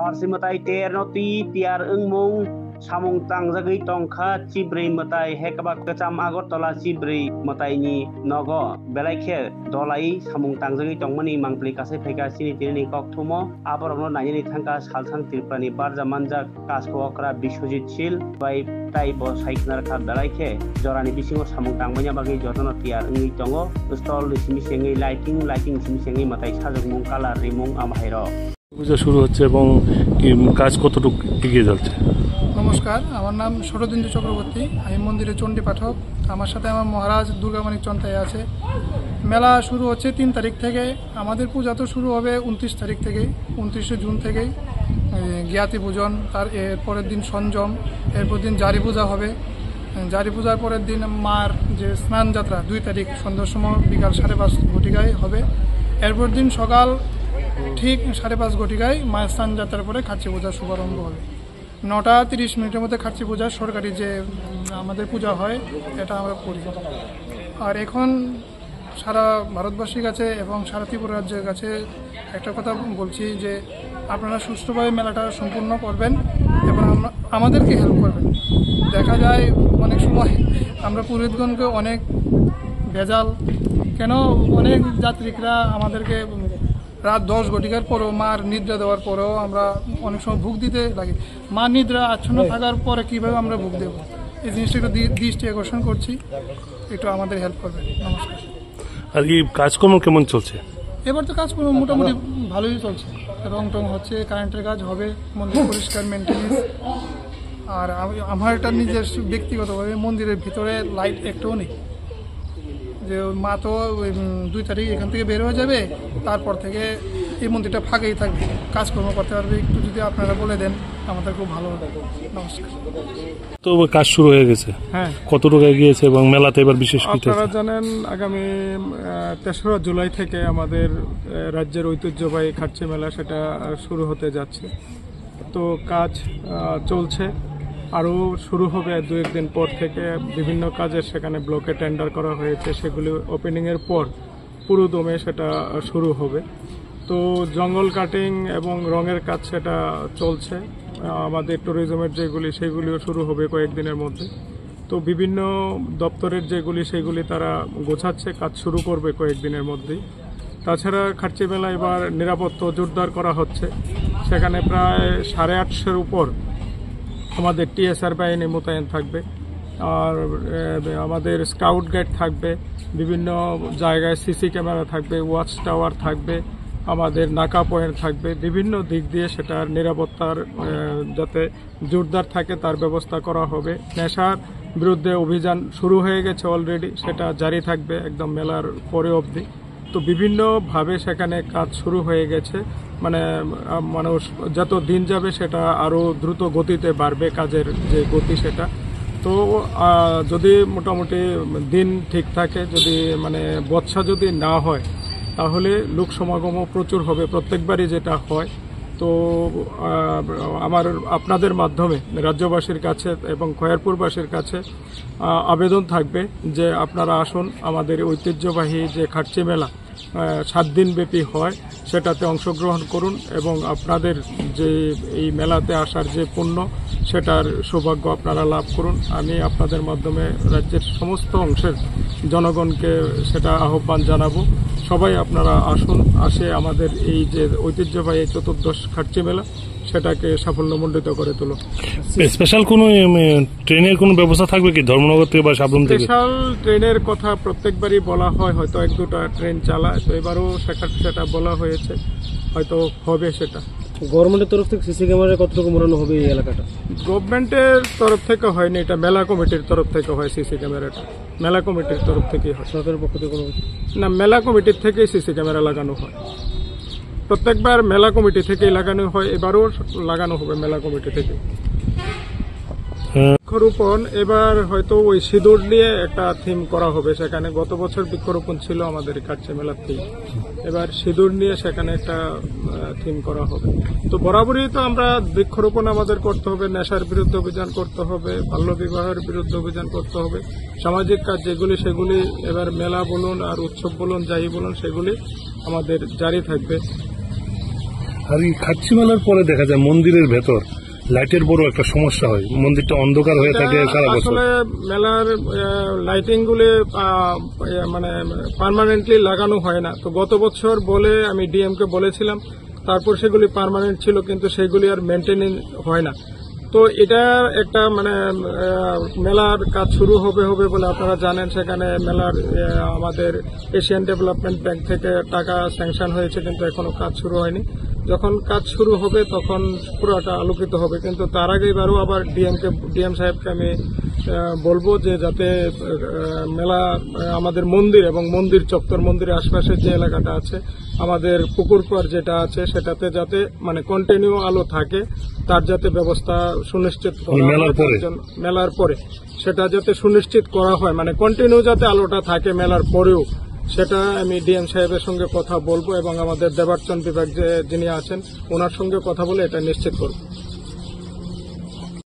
Arsimatai ternoti tiar engmong samung tangjagui tongkha chibrei matai hekabak kacham Agartala chibrei matai ni nogo belaikhe dolai samung tangjagui tongmani mangpli kase pheka sini tinini kokthumo aborokno naini thangka salthang tirprani barja manjak kaskokra Biswajit Sil bai tai bo saiknar kha belaikhe jorani bisingo samung tangmanya bagi jotono tiar engui tongo stol simi sengi lighting simi sengi matai sajokmung color rimung amhairo পূজা শুরু হচ্ছে এবং কাজ কতটুকু এগিয়ে যাচ্ছে। নমস্কার, আমার নাম শরদিন্দু চক্রবর্তী। আমি মন্দিরে চণ্ডী পাঠক। আমার সাথে আমার মহারাজ দুর্গামানিক চন্তাই আছে। মেলা শুরু হচ্ছে 3 তারিখ থেকে। আমাদের পূজা তো শুরু হবে 29 তারিখ থেকে, 29 জুন থেকে জ্ঞাতি পূজন, তার এরপরের দিন সঞ্জম, এরপর দিন জারি পূজা হবে। জারি পূজার পরের দিন মার যে স্নান যাত্রা 2 তারিখ সন্ধ্যার সময় বিকাল 5:30 ঘটিকায় হবে। এরপর দিন সকাল ঠিক 5:30 ঘটিকায় মায়ের স্নান যাত্রার পরে খাচ্চি পূজার শুভারম্ভ হবে। 9:30 মধ্যে খাচ্চি পূজা সরকারি যে আমাদের পূজা হয় এটা আমরা করি। আর এখন সারা ভারতবাসীর কাছে এবং সারা ত্রিপুরা রাজ্যের কাছে একটা কথা বলছি যে আপনারা সুষ্ঠুভাবে মেলাটা সম্পূর্ণ করবেন এবং আমাদেরকে হেল্প করবেন। দেখা যায় অনেক সময় আমরা পুরোহিতগণকে অনেক ভেজাল কেন অনেক যাত্রীরা আমাদেরকে রাত 10 ঘটিকার পরেও মার নিদ্রা দেওয়ার পরেও আমরা অনেক সময় ভোগ দিতে লাগি। মা নিদ্রা আচ্ছন্ন থাকার পরে কীভাবে আমরা ভোগ দেব, এই জিনিসটা একটু দৃষ্টি আকর্ষণ করছি, একটু আমাদের হেল্প করবেন। নমস্কার। আর কি কাজকর্ম কেমন চলছে? এবার তো কাজকর্ম মোটামুটি ভালোই চলছে, রং টং হচ্ছে, কারেন্টের কাজ হবে, মন্দির পরিষ্কার মেনটেন্যান্স। আর আমার একটা নিজের ব্যক্তিগতভাবে মন্দিরের ভিতরে লাইট একটাও নেই, যে মা তো 2 তারিখ এখান থেকে বের হয়ে যাবে, তারপর থেকে এই মন্দিরটা ফাঁকাই থাকবে, কাজকর্ম করতে পারবে। একটু যদি আপনারা বলে দেন আমাদের খুব ভালো হবে। নমস্কার। তো কাজ শুরু হয়ে গেছে, হ্যাঁ, কতটুকু এগিয়েছে এবং মেলাতে এবার বিশেষ কি? আপনারা জানেন আগামী 3রা জুলাই থেকে আমাদের রাজ্যের ঐতিহ্যবাহী খাচ্চি মেলা সেটা শুরু হতে যাচ্ছে। তো কাজ চলছে, আরও শুরু হবে 2-1 দিন পর থেকে। বিভিন্ন কাজের সেখানে ব্লকে টেন্ডার করা হয়েছে, সেগুলি ওপেনিংয়ের পর পুরো দমে সেটা শুরু হবে। তো জঙ্গল কাটিং এবং রঙের কাজ সেটা চলছে। আমাদের ট্যুরিজমের যেগুলি সেগুলিও শুরু হবে কয়েকদিনের মধ্যে। তো বিভিন্ন দপ্তরের যেগুলি সেগুলি তারা গোছাচ্ছে, কাজ শুরু করবে কয়েকদিনের মধ্যেই। তাছাড়া খাচ্চি মেলা এবার নিরাপত্তা জোরদার করা হচ্ছে। সেখানে প্রায় 850-এর উপর আমাদের টিএসআর বাহিনী মোতায়েন থাকবে, আর আমাদের স্কাউট গাইড থাকবে, বিভিন্ন জায়গায় সিসি ক্যামেরা থাকবে, ওয়াচ টাওয়ার থাকবে, আমাদের নাকা পয়েন্ট থাকবে। বিভিন্ন দিক দিয়ে সেটার নিরাপত্তার যাতে জোরদার থাকে তার ব্যবস্থা করা হবে। নেশার বিরুদ্ধে অভিযান শুরু হয়ে গেছে অলরেডি, সেটা জারি থাকবে একদম মেলার পরে অবধি। তো বিভিন্নভাবে সেখানে কাজ শুরু হয়ে গেছে, মানে মানুষ যত দিন যাবে সেটা আরও দ্রুত গতিতে বাড়বে কাজের যে গতি সেটা। তো যদি মোটামুটি দিন ঠিক থাকে, যদি মানে বর্ষা যদি না হয় তাহলে লোক সমাগমও প্রচুর হবে, প্রত্যেকবারই যেটা হয়। তো আমার আপনাদের মাধ্যমে রাজ্যবাসীর কাছে এবং খয়েরপুরবাসীর কাছে আবেদন থাকবে যে আপনারা আসুন, আমাদের ঐতিহ্যবাহী যে খাচ্চি মেলা 7 দিন ব্যাপী হয় সেটাতে অংশগ্রহণ করুন এবং আপনাদের যে এই মেলাতে আসার যে পুণ্য সেটার সৌভাগ্য আপনারা লাভ করুন। আমি আপনাদের মাধ্যমে রাজ্যের সমস্ত অংশের জনগণকে সেটা আহ্বান জানাবো। সবাই আপনারা আসুন, আসে আমাদের এই যে ঐতিহ্যবাহী 14দশ খাচ্চি মেলা সেটাকে সাফল্যমণ্ডিত করে তোলো। স্পেশাল কোনো ট্রেনের কোনো ব্যবস্থা থাকবে কি ধর্মনগর থেকে বা সাবরুম থেকে? স্পেশাল ট্রেনের কথা প্রত্যেকবারই বলা হয়, হয়তো 1-2টা ট্রেন চালায়, তো এবারও সেটা বলা হয়েছে, হয়তো হবে সেটা। গভর্নমেন্টের তরফ থেকে সিসি ক্যামেরা কতটুকু মোড়ানো হবে এই এলাকাটা? গভর্নমেন্টের তরফ থেকে হয়নি, এটা মেলা কমিটির তরফ থেকে হয়। সিসি ক্যামেরাটা মেলা কমিটির তরফ থেকেই হয়, সরকারের পক্ষ থেকে কোনো না। মেলা কমিটির থেকেই সিসি ক্যামেরা লাগানো হয়, প্রত্যেকবার মেলা কমিটি থেকেই লাগানো হয়, এবারও লাগানো হবে মেলা কমিটি থেকে। বৃক্ষরোপণ এবার হয়তো ওই সিঁদুর নিয়ে একটা থিম করা হবে সেখানে। গত বছর বৃক্ষরোপণ ছিল আমাদের খাচ্চি মেলার থিম, এবার সিঁদুর নিয়ে সেখানে একটা থিম করা হবে। তো বরাবরই তো আমরা বৃক্ষরোপণ আমাদের করতে হবে, নেশার বিরুদ্ধে অভিযান করতে হবে, বাল্যবিবাহের বিরুদ্ধে অভিযান করতে হবে, সামাজিক কাজ যেগুলি সেগুলি এবার মেলা বলুন আর উৎসব বলুন যাই বলুন সেগুলি আমাদের জারি থাকবে। আর এই খাচ্ছি মেলার পরে দেখা যায় মন্দিরের ভেতর লাইটের বড় একটা সমস্যা হয়, মন্দিরটা অন্ধকার হয়ে থাকে সারা বছর। আসলে মেলার লাইটিং গুলি মানে পার্মানেন্টলি লাগানো হয় না। তো গত বছর বলে আমি ডিএম কে বলেছিলাম, তারপর সেগুলি পার্মানেন্ট ছিল, কিন্তু সেগুলি আর মেনটেনিং হয় না। তো এটা একটা মানে মেলার কাজ শুরু হবে বলে আপনারা জানেন, সেখানে মেলার আমাদের এশিয়ান ডেভেলপমেন্ট ব্যাংক থেকে টাকা স্যাংশন হয়েছে, কিন্তু এখনো কাজ শুরু হয়নি। যখন কাজ শুরু হবে তখন পুরোটা আলোকিত হবে, কিন্তু তার আগে এবারও আবার ডিএম সাহেবকে আমি বলবো যে যাতে মেলা আমাদের মন্দির এবং মন্দির চত্বর, মন্দিরের আশপাশের যে এলাকাটা আছে, আমাদের পুকুর পাড় যেটা আছে, সেটাতে যাতে মানে কন্টিনিউ আলো থাকে, তার যাতে ব্যবস্থা সুনিশ্চিত করা হয়। মেলার পরে সেটা যাতে সুনিশ্চিত করা হয়, মানে কন্টিনিউ যাতে আলোটা থাকে মেলার পরেও, সেটা আমি ডিএম সাহেবের সঙ্গে কথা বলবো এবং আমাদের দেবার্চন বিভাগ যিনি আছেন ওনার সঙ্গে কথা বলে এটা নিশ্চিত করবো।